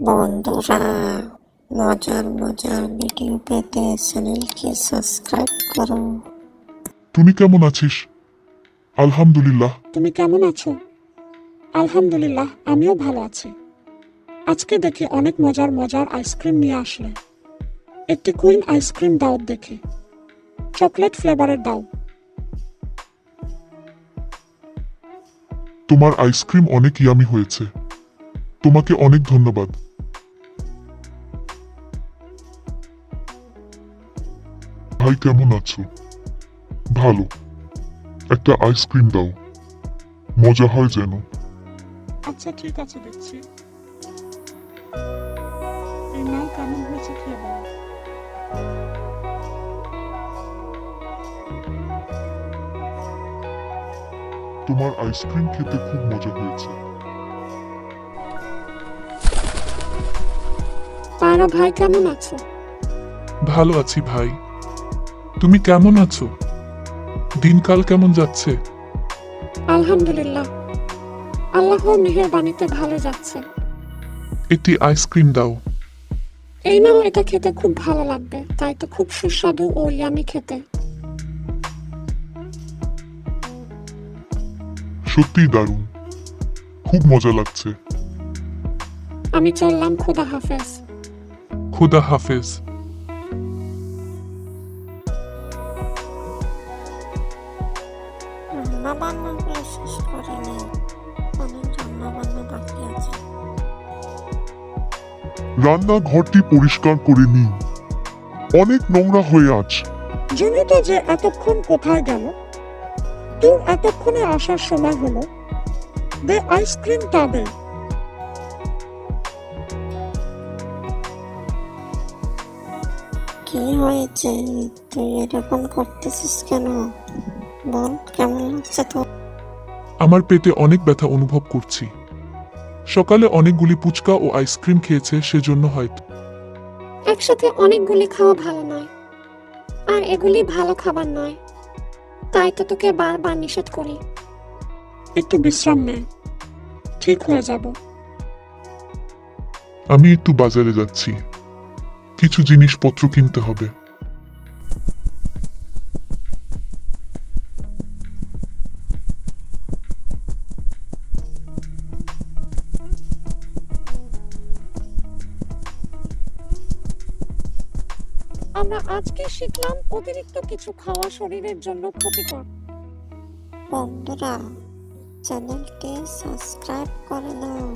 বন্ধুরা, মজার মজার ভিডিও পেতে চ্যানেলকে সাবস্ক্রাইব করো। তুমি কেমন আছিস? আলহামদুলিল্লাহ। তুমি কেমন আছো? আলহামদুলিল্লাহ, আমিও ভালো আছি। আজকে দেখি অনেক মজার মজার আইসক্রিম নিয়ে আসলে। একটি কুইন আইসক্রিম দাও দেখি, চকলেট ফ্লেভারের দাও। তোমার আইসক্রিম অনেক ইয়ামি হয়েছে, তোমাকে অনেক ধন্যবাদ। ভাই কেমন আছো? ভালো। একটা আইসক্রিম দাও, মজা হয় যেন। আচ্ছা ঠিক আছে, দেখছি। এই নাও, কেমন হয়েছে খেয়ে বলো। তোমার আইসক্রিম খেতে খুব মজা হয়েছে। পায়রা ভাই কেমন আছো? ভালো আছি ভাই, তুমি কেমন আছো? দিনকাল কেমন যাচ্ছে? আলহামদুলিল্লাহ, আল্লাহর মেহেরবানিতে ভালো যাচ্ছে। একটি আইসক্রিম দাও। এই নাও, এটা খেতে খুব ভালো লাগবে, তাই তো খুব সুস্বাদু ও ইয়ামি খেতে। সত্যিই দারুণ, খুব মজা লাগছে। আমি চললাম, খোদা হাফেজ। খুদা হাফেজ। রান্না বান্নাগুলো শেষ করিনি, অনেক রান্না বান্না বাকি আছে। রান্নাঘরটি পরিষ্কার করে নিই, অনেক নোংরা হয়ে আছে। জুনিটা যে এতক্ষণ কোথায় গেল? তোর এতক্ষণে আসার সময় হলো, দে আইসক্রিমটা দে। কি হয়েছে? তুই এরকম করতেছিস কেন? বল, কেমন লাগছে তোর? আমার পেটে অনেক ব্যথা অনুভব করছি। সকালে অনেকগুলি পুচকা ও আইসক্রিম খেয়েছে, সেজন্য হয়তো। একসাথে অনেকগুলি খাওয়া ভালো নয়, আর এগুলি ভালো খাবার নয়, তাই তো তোকে বারবার নিষেধ করি। একটু বিশ্রাম নে, ঠিক হয়ে যাব। আমি একটু বাজারে যাচ্ছি, কিছু জিনিসপত্র কিনতে হবে। আমরা আজকে শিখলাম অতিরিক্ত কিছু খাওয়া শরীরের জন্য ক্ষতিকর। বন্ধুরা, চ্যানেলকে সাবস্ক্রাইব করে নাও।